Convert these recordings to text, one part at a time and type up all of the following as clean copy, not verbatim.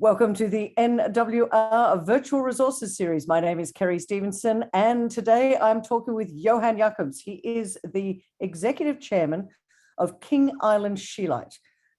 Welcome to the NWR Virtual Resources Series. My name is Kerry Stevenson, and today I'm talking with Johann. He is the Executive Chairman of King Island Scheelite.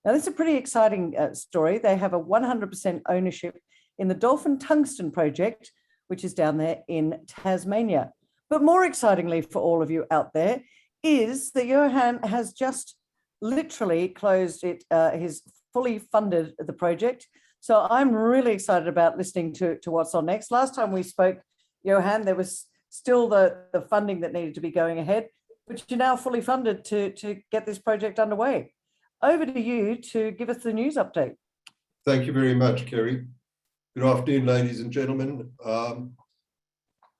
Now, this is a pretty exciting story. They have a 100% ownership in the Dolphin Tungsten project, which is down there in Tasmania. But more excitingly for all of you out there is that Johann has just literally closed it. He's fully funded the project. So I'm really excited about listening to what's on next. Last time we spoke, Johann, there was still the funding that needed to be going ahead, but you're now fully funded to get this project underway. Over to you to give us the news update. Thank you very much, Kerry. Good afternoon, ladies and gentlemen.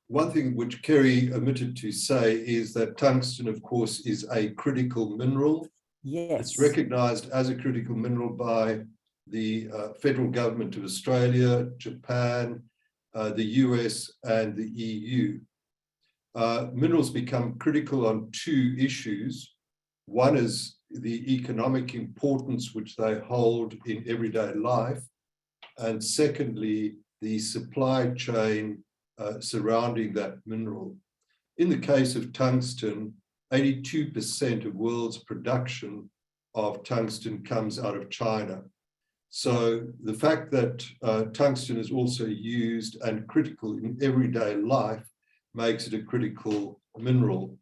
One thing which Kerry omitted to say is that tungsten, of course, is a critical mineral. Yes. It's recognized as a critical mineral by the federal government of Australia, Japan, the US, and the EU. Minerals become critical on two issues. One is the economic importance which they hold in everyday life, and secondly, the supply chain surrounding that mineral. In the case of tungsten, 82% of world's production of tungsten comes out of China. So the fact that tungsten is also used and critical in everyday life makes it a critical mineral.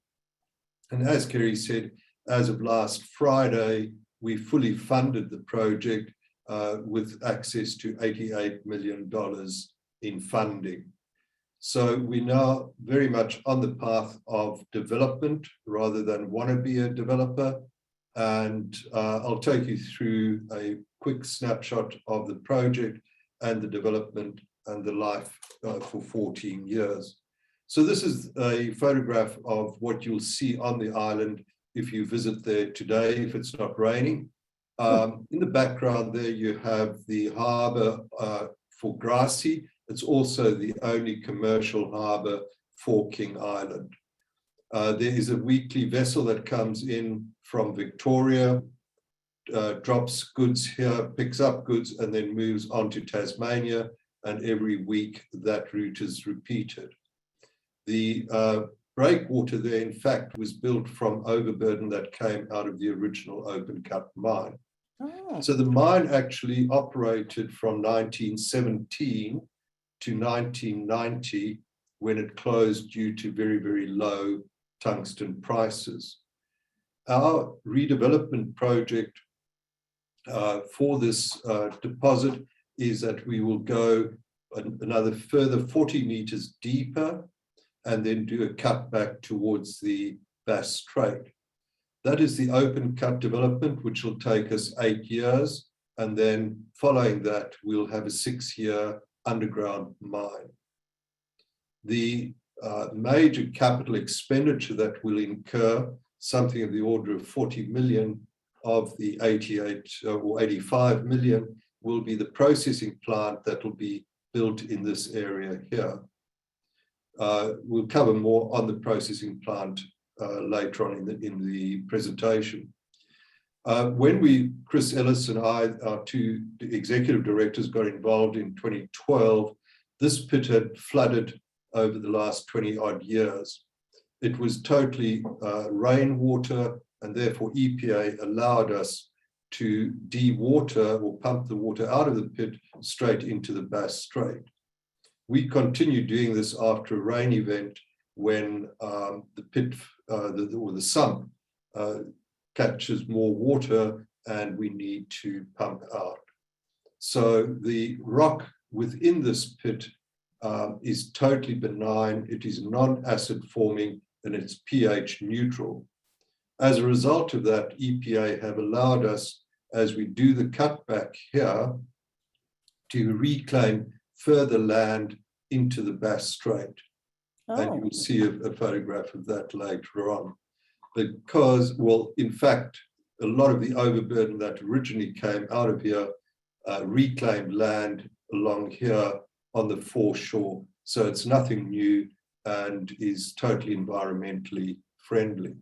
And as Kerry said, as of last Friday, we fully funded the project with access to $88 million in funding. So we're now very much on the path of development rather than want to be a developer. And I'll take you through a quick snapshot of the project and the development and the life for 14 years. So this is a photograph of what you'll see on the island if you visit there today, if it's not raining. In the background there, you have the harbour for Grassy. It's also the only commercial harbour for King Island. There is a weekly vessel that comes in from Victoria, drops goods here, picks up goods, and then moves on to Tasmania. And every week that route is repeated. The breakwater there, in fact, was built from overburden that came out of the original open cut mine. Oh. So the mine actually operated from 1917 to 1990, when it closed due to very, very low tungsten prices. Our redevelopment project for this deposit is that we will go another further 40 meters deeper and then do a cutback towards the Bass Strait. That is the open cut development, which will take us 8 years. And then following that, we'll have a 6-year underground mine. The major capital expenditure that will incur, something of the order of 40 million of the 88 or 85 million, will be the processing plant that will be built in this area here. We'll cover more on the processing plant later on in the presentation. When Chris Ellis and I, our two executive directors, got involved in 2012, this pit had flooded over the last 20 odd years. It was totally rainwater, and therefore EPA allowed us to dewater or pump the water out of the pit straight into the Bass Strait. We continued doing this after a rain event when the pit or the sump catches more water and we need to pump out. So the rock within this pit is totally benign. It is non-acid forming and it's pH neutral. As a result of that, EPA have allowed us, as we do the cutback here, to reclaim further land into the Bass Strait. Oh. And you will see a photograph of that later on. Because, well, in fact, a lot of the overburden that originally came out of here reclaimed land along here on the foreshore. So it's nothing new and is totally environmentally friendly.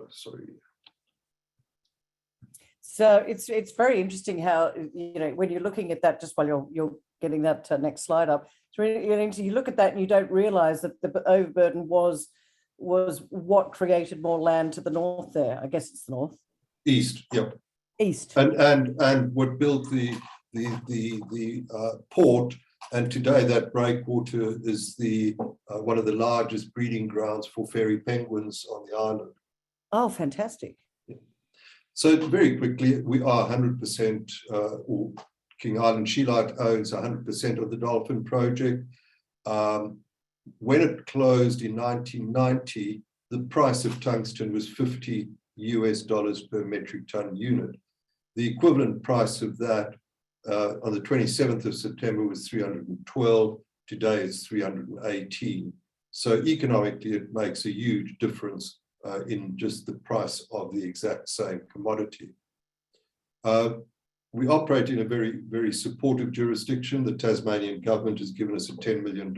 So So it's very interesting how, when you're looking at that, just while you're getting that next slide up, it's really interesting. You look at that and you don't realize that the overburden was what created more land to the north there. I guess it's the north. East, yep. East. And what built the port, and today that breakwater is the one of the largest breeding grounds for fairy penguins on the island. Oh, fantastic. So very quickly, we are 100%, or King Island Scheelite owns 100% of the Dolphin project. When it closed in 1990, the price of tungsten was $50 per metric ton unit. The equivalent price of that on the 27th of September was 312. Today it's 318. So economically, it makes a huge difference in just the price of the exact same commodity. We operate in a very, very supportive jurisdiction. The Tasmanian government has given us a $10 million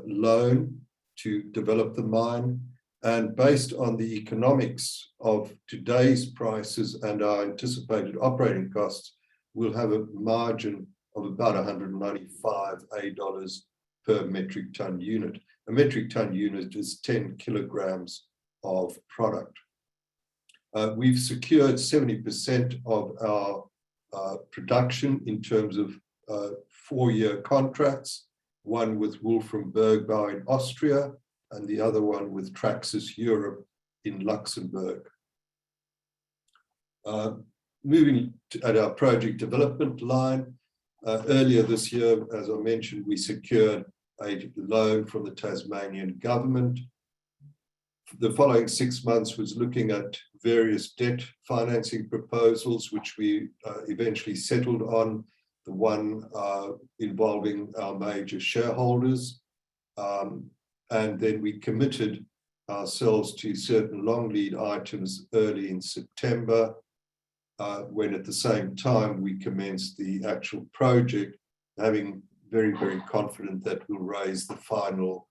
loan to develop the mine. And based on the economics of today's prices and our anticipated operating costs, we'll have a margin of about $195 per metric ton unit. A metric ton unit is 10 kilograms of product. We've secured 70% of our production in terms of 4-year contracts, one with Wolfram Bergbau in Austria and the other one with Traxys Europe in Luxembourg. Moving at our project development line, earlier this year, as I mentioned, we secured a loan from the Tasmanian government. The following 6 months was looking at various debt financing proposals, which we eventually settled on, the one involving our major shareholders. And then we committed ourselves to certain long lead items early in September, when at the same time we commenced the actual project, having very, very confident that we'll raise the final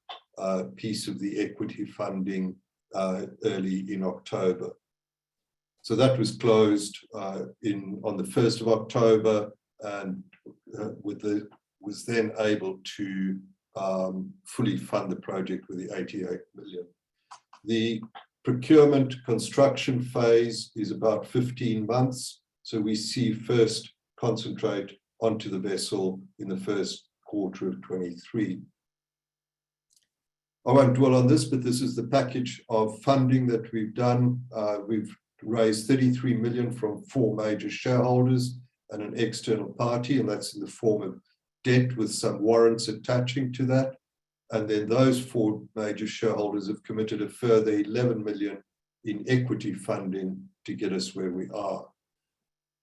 piece of the equity funding early in October. So that was closed on the 1st of October, and was then able to fully fund the project with the 88 million. The procurement construction phase is about 15 months. So we see first concentrate onto the vessel in the first quarter of 23. I won't dwell on this, but this is the package of funding that we've done. We've raised 33 million from 4 major shareholders and an external party, and that's in the form of debt with some warrants attaching to that. And then those 4 major shareholders have committed a further 11 million in equity funding to get us where we are.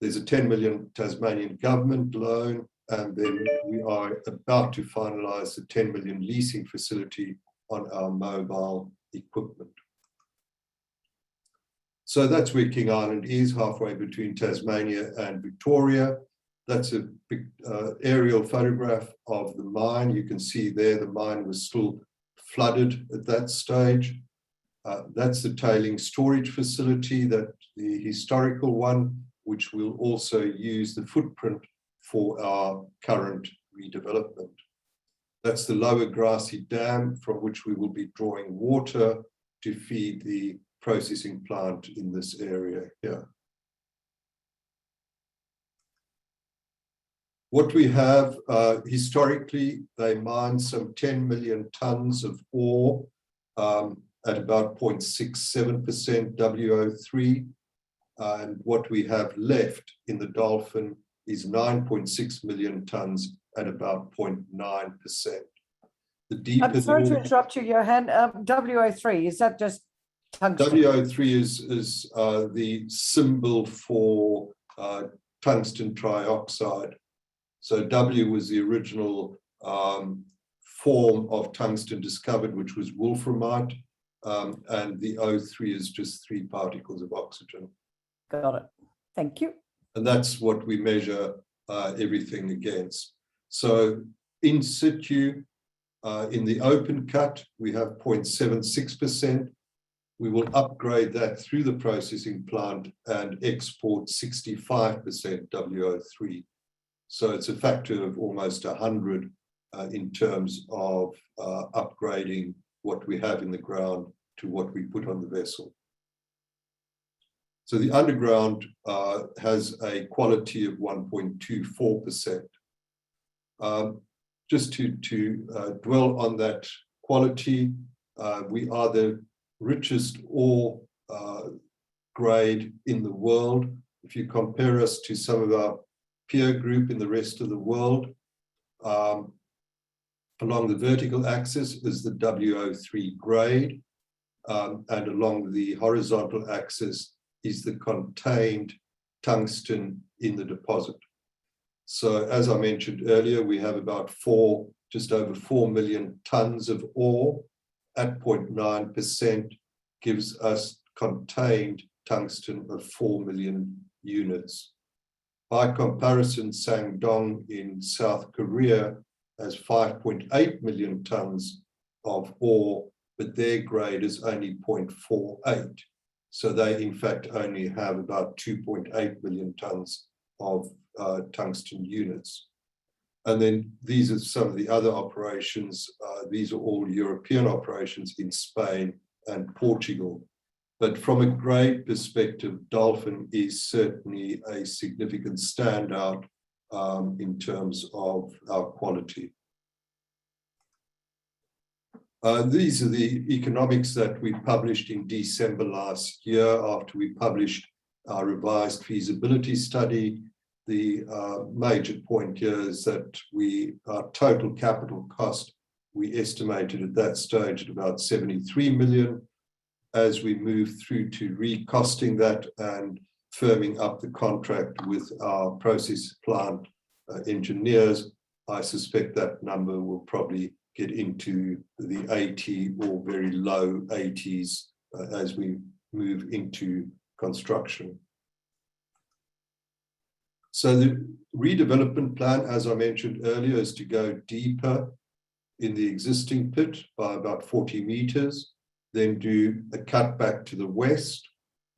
There's a 10 million Tasmanian government loan, and then we are about to finalize the 10 million leasing facility on our mobile equipment. So that's where King Island is, halfway between Tasmania and Victoria. That's a big aerial photograph of the mine. You can see there the mine was still flooded at that stage. That's the tailing storage facility, that the historical one, which will also use the footprint for our current redevelopment. That's the lower grassy dam from which we will be drawing water to feed the processing plant in this area here. What we have, historically, they mined some 10 million tons of ore at about 0.67% WO3. And what we have left in the Dolphin is 9.6 million tons at about 0.9%. The deeper I'm sorry to interrupt you, Johann. WO3, is that just tungsten? WO3 is the symbol for tungsten trioxide. So W was the original form of tungsten discovered, which was wolframite, and the O3 is just 3 particles of oxygen. Got it. Thank you. And that's what we measure everything against. So in situ, in the open cut, we have 0.76%. We will upgrade that through the processing plant and export 65% WO3. So it's a factor of almost 100 in terms of upgrading what we have in the ground to what we put on the vessel. So the underground has a quality of 1.24%. Just to dwell on that quality, we are the richest ore grade in the world. If you compare us to some of our peer group in the rest of the world, along the vertical axis is the WO3 grade, and along the horizontal axis is the contained tungsten in the deposit. So as I mentioned earlier, we have about just over 4 million tons of ore at 0.9%, gives us contained tungsten of 4 million units. By comparison, Sangdong in South Korea has 5.8 million tons of ore, but their grade is only 0.48. So they, in fact, only have about 2.8 million tons of tungsten units. And then these are some of the other operations. These are all European operations in Spain and Portugal. But from a grade perspective, Dolphin is certainly a significant standout in terms of our quality. These are the economics that we published in December last year after we published our revised feasibility study. The major point here is that our total capital cost, we estimated at that stage at about 73 million. As we move through to recosting that and firming up the contract with our process plant engineers, I suspect that number will probably get into the 80 or very low 80s as we move into construction. So the redevelopment plan, as I mentioned earlier, is to go deeper in the existing pit by about 40 meters, then do a cutback to the west,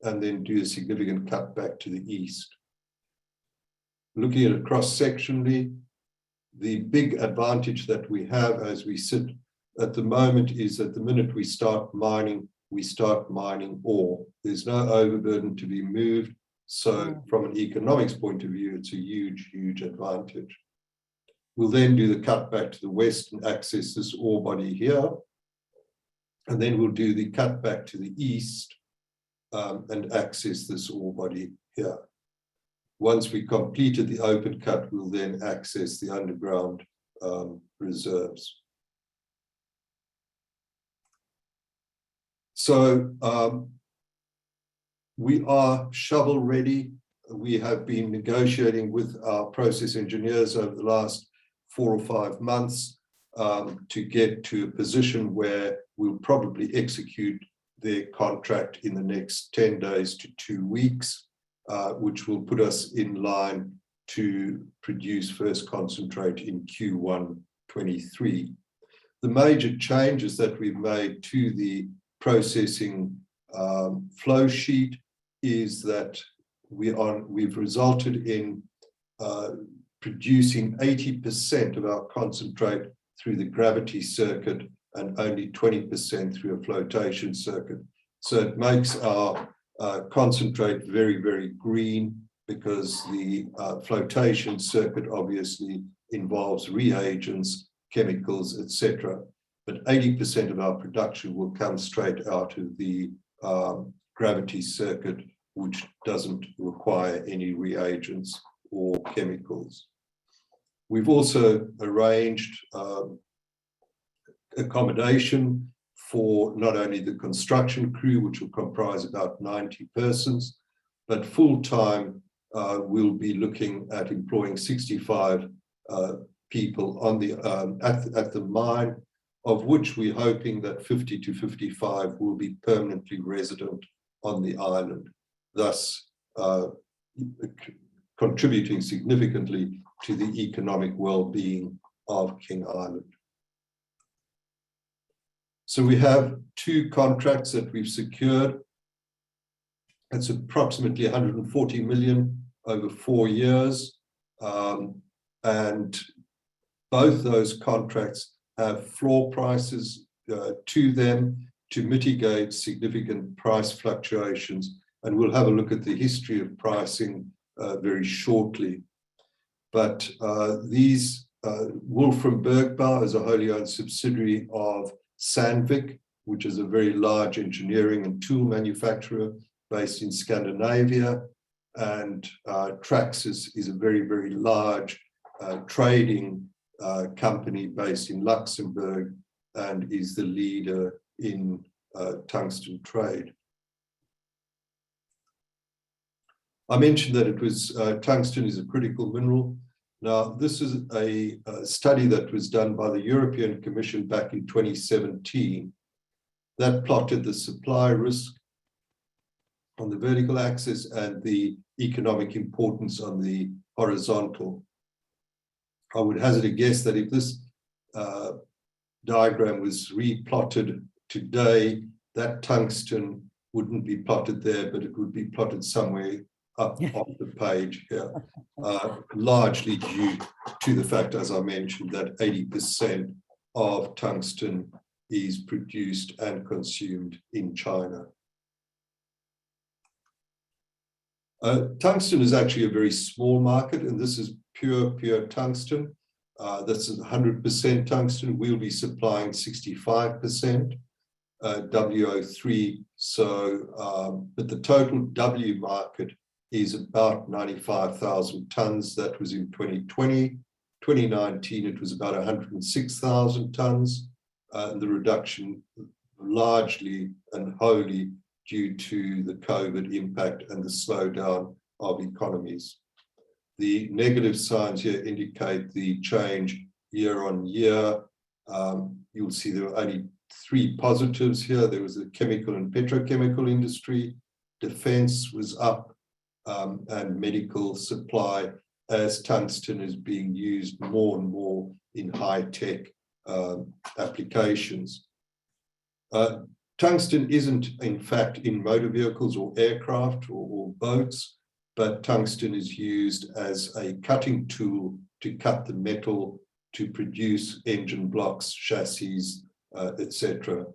and then do a significant cutback to the east. Looking at it cross-sectionally, the big advantage that we have as we sit at the moment is that the minute we start mining ore. There's no overburden to be moved. So from an economics point of view, it's a huge, huge advantage. We'll then do the cutback to the west and access this ore body here. And then we'll do the cutback to the east and access this ore body here. Once we completed the open cut, we'll then access the underground reserves. So we are shovel ready. We have been negotiating with our process engineers over the last 4 or 5 months to get to a position where we'll probably execute their contract in the next 10 days to 2 weeks, which will put us in line to produce first concentrate in Q1 23. The major changes that we've made to the processing flow sheet is that we've resulted in producing 80% of our concentrate through the gravity circuit and only 20% through a flotation circuit. So it makes our concentrate very, very green, because the flotation circuit obviously involves reagents, chemicals, etc. But 80% of our production will come straight out of the gravity circuit, which doesn't require any reagents or chemicals. We've also arranged accommodation for not only the construction crew, which will comprise about 90 persons, but full-time we'll be looking at employing 65 people on the at the mine, of which we're hoping that 50 to 55 will be permanently resident on the island, thus contributing significantly to the economic well-being of King Island. So we have 2 contracts that we've secured. It's approximately 140 million over 4 years. And both those contracts have floor prices to them to mitigate significant price fluctuations. And we'll have a look at the history of pricing very shortly. But these, Wolfram Bergbau is a wholly owned subsidiary of Sandvik, which is a very large engineering and tool manufacturer based in Scandinavia. And Traxys is a very, very large trading company based in Luxembourg and is the leader in tungsten trade. I mentioned that it was tungsten is a critical mineral. Now, this is a study that was done by the European Commission back in 2017 that plotted the supply risk on the vertical axis and the economic importance on the horizontal. I would hazard a guess that if this diagram was replotted today, that tungsten wouldn't be plotted there, but it would be plotted somewhere up on the page here, largely due to the fact, as I mentioned, that 80% of tungsten is produced and consumed in China. Tungsten is actually a very small market, and this is pure tungsten. That's 100% tungsten. We'll be supplying 65% WO3. So, but the total W market is about 95,000 tons. That was in 2020. 2019, it was about 106,000 tons. And the reduction largely and wholly due to the COVID impact and the slowdown of economies. The negative signs here indicate the change year on year. You'll see there are only 3 positives here. There was the chemical and petrochemical industry, defense was up, and medical supply, as tungsten is being used more and more in high-tech applications. Tungsten isn't, in fact, in motor vehicles or aircraft or boats, but tungsten is used as a cutting tool to cut the metal to produce engine blocks, chassis, etc.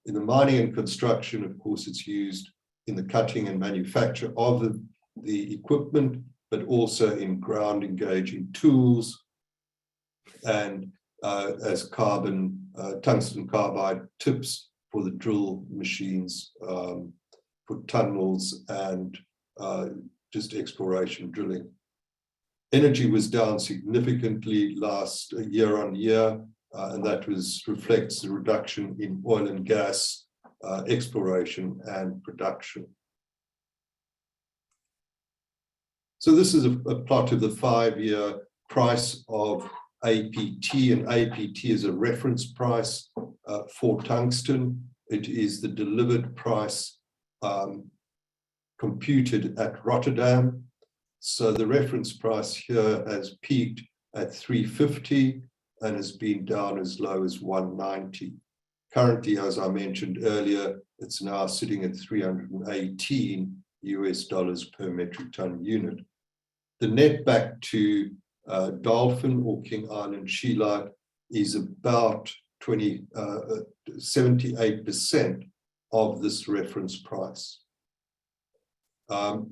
In the mining and construction, of course, it's used in the cutting and manufacture of the equipment, but also in ground engaging tools and as tungsten carbide tips for the drill machines, for tunnels and just exploration drilling. Energy was down significantly last year on year, and that reflects the reduction in oil and gas exploration and production. So this is a plot of the 5-year price of APT, and APT is a reference price for tungsten. It is the delivered price computed at Rotterdam. So the reference price here has peaked at 350 and has been down as low as 190. Currently, as I mentioned earlier, it's now sitting at $318 per metric ton unit. The net back to Dolphin or King Island Scheelite is about 78% of this reference price.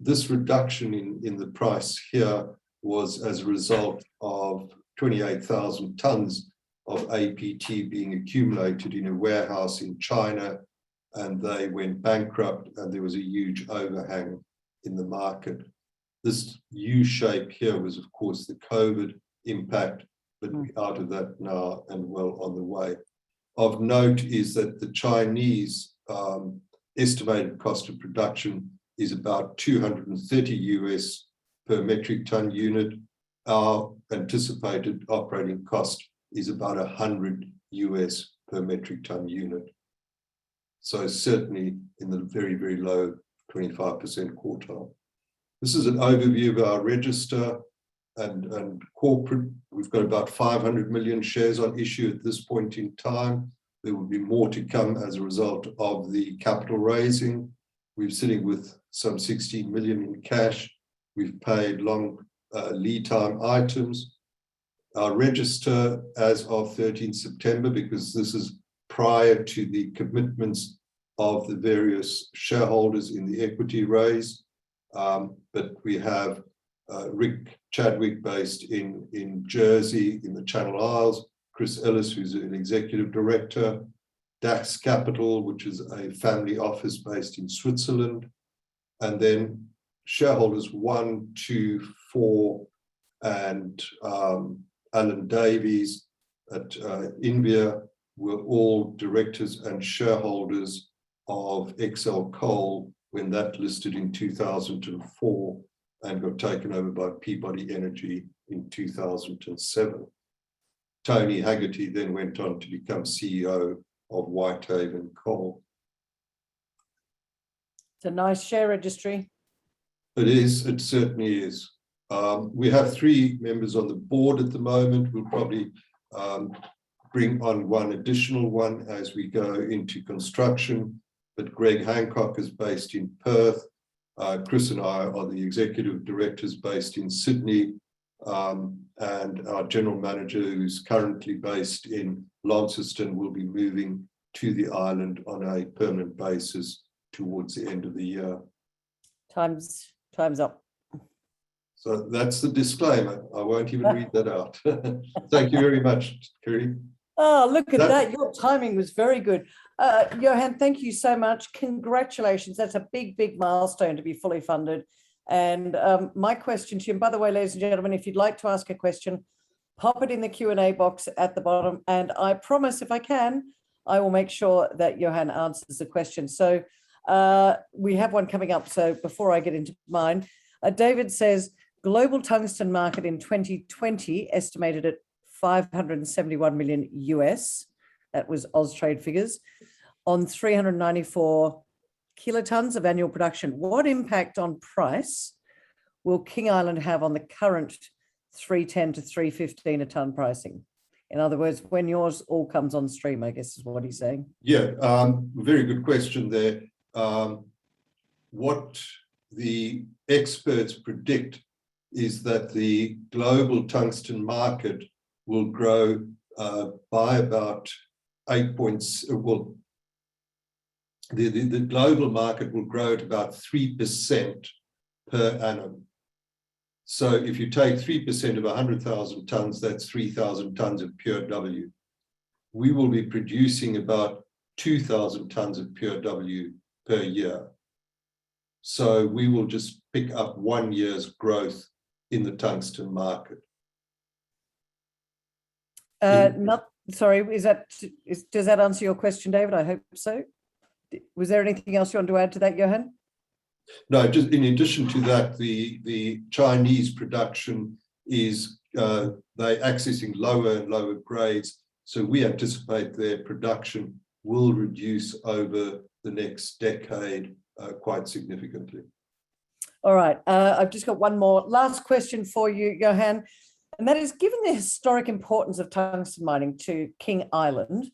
This reduction in the price here was as a result of 28,000 tons of APT being accumulated in a warehouse in China, and they went bankrupt, and there was a huge overhang in the market. This U shape here was, of course, the COVID impact, but we're out of that now and well on the way. Of note is that the Chinese estimated cost of production is about $230 per metric ton unit. Our anticipated operating cost is about $100 per metric ton unit. So certainly in the very, very low 25% quartile. This is an overview of our register and corporate. We've got about 500 million shares on issue at this point in time. There will be more to come as a result of the capital raising. We're sitting with some 16 million in cash. We've paid long lead time items. Our register as of 13 September, because this is prior to the commitments of the various shareholders in the equity raise. But we have Rick Chadwick based in Jersey, in the Channel Isles, Chris Ellis, who's an executive director, Dax Capital, which is a family office based in Switzerland, and then shareholders 1, 2, 4, and Alan Davies at Invia were all directors and shareholders of XL Coal when that listed in 2004 and got taken over by Peabody Energy in 2007. Tony Haggerty then went on to become CEO of Whitehaven Coal. It's a nice share registry. It is, it certainly is. We have 3 members on the board at the moment. We'll probably bring on one additional one as we go into construction. But Greg Hancock is based in Perth. Chris and I are the executive directors based in Sydney. And our general manager, who's currently based in Launceston, will be moving to the island on a permanent basis towards the end of the year. Time's up. So that's the disclaimer. I won't even read that out. Thank you very much, Kerry. Oh, look at that. Your timing was very good. Johann, thank you so much. Congratulations. That's a big, big milestone to be fully funded. And my question to you, and by the way, ladies and gentlemen, if you'd like to ask a question, pop it in the Q&A box at the bottom. And I promise, if I can, I will make sure that Johann answers the question. So we have one coming up. So before I get into mine, David says, global tungsten market in 2020 estimated at 571 million US. That was Austrade figures on 394 kilotons of annual production. What impact on price will King Island have on the current 310 to 315 a ton pricing? In other words, when yours all comes on stream, I guess is what he's saying. Yeah, very good question there. What the experts predict is that the global tungsten market will grow by about 8 points. Well, the global market will grow at about 3% per annum. So if you take 3% of 100,000 tons, that's 3,000 tons of pure W. We will be producing about 2,000 tons of pure W per year. So we will just pick up 1 year's growth in the tungsten market. Sorry, does that answer your question, David? I hope so. Was there anything else you want to add to that, Johann? No, just in addition to that, the Chinese production is they're accessing lower and lower grades. So we anticipate their production will reduce over the next decade quite significantly. All right, I've just got one more last question for you, Johann, and that is, given the historic importance of tungsten mining to King Island,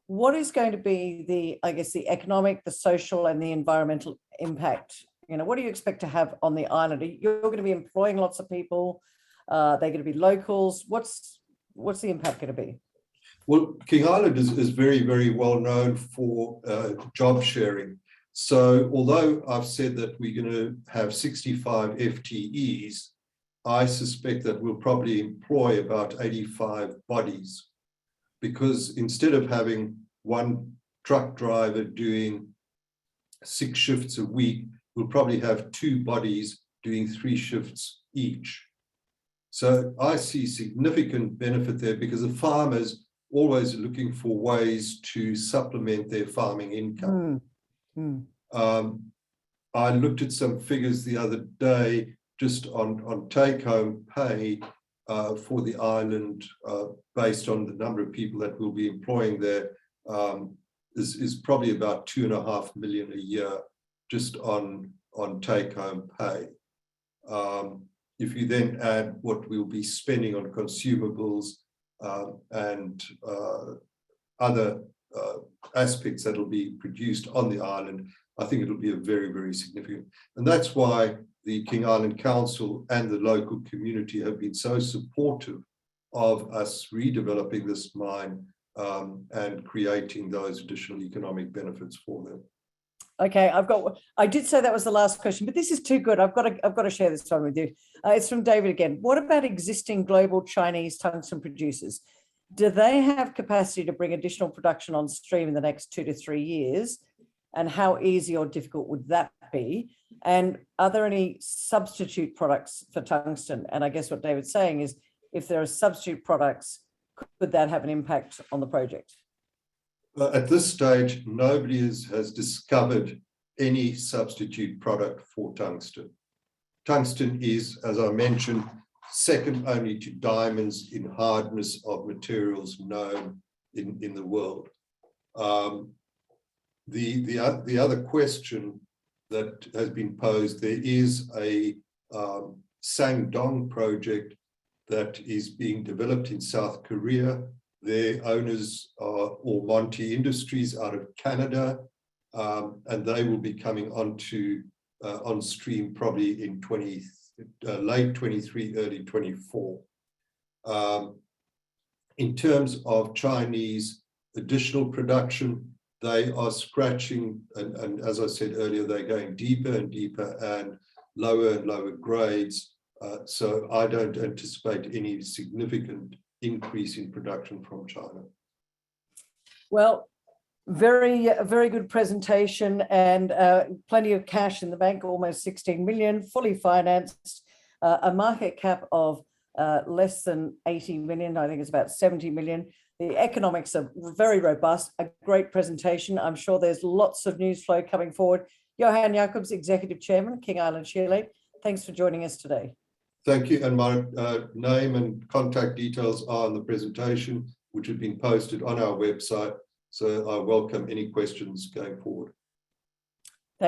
what is going to be the, I guess, the economic, the social, and the environmental impact? You know, what do you expect to have on the island? You're going to be employing lots of people. They're going to be locals. What's the impact going to be? Well, King Island is very, very well known for job sharing. So although I've said that we're going to have 65 FTEs, I suspect that we'll probably employ about 85 bodies, because instead of having one truck driver doing 6 shifts a week, we'll probably have 2 bodies doing 3 shifts each. So I see significant benefit there, because the farmers always are looking for ways to supplement their farming income. I looked at some figures the other day just on take-home pay for the island, based on the number of people that we'll be employing there, is probably about 2.5 million a year just on take-home pay. If you then add what we'll be spending on consumables and other aspects that will be produced on the island, I think it'll be a very, very significant. And that's why the King Island Council and the local community have been so supportive of us redeveloping this mine and creating those additional economic benefits for them. Okay, I did say that was the last question, but this is too good. I've got to share this one with you. It's from David again. What about existing global Chinese tungsten producers? Do they have capacity to bring additional production on stream in the next 2 to 3 years? And how easy or difficult would that be? And are there any substitute products for tungsten? And I guess what David's saying is, if there are substitute products, could that have an impact on the project? At this stage, nobody has discovered any substitute product for tungsten. Tungsten is, as I mentioned, second only to diamonds in hardness of materials known in the world. The other question that has been posed, there is a Sangdong project that is being developed in South Korea. Their owners are Monty Industries out of Canada, and they will be coming on stream probably in late 23, early 24. In terms of Chinese additional production, they are scratching, and as I said earlier, they're going deeper and deeper and lower grades. So I don't anticipate any significant increase in production from China. Well, very good presentation, and plenty of cash in the bank, almost 16 million, fully financed, a market cap of less than 80 million. I think it's about 70 million. The economics are very robust, a great presentation. I'm sure there's lots of news flow coming forward. Johann Jacobs, Executive Chairman, King Island Scheelite, thanks for joining us today. Thank you, and my name and contact details are on the presentation, which have been posted on our website. So I welcome any questions going forward.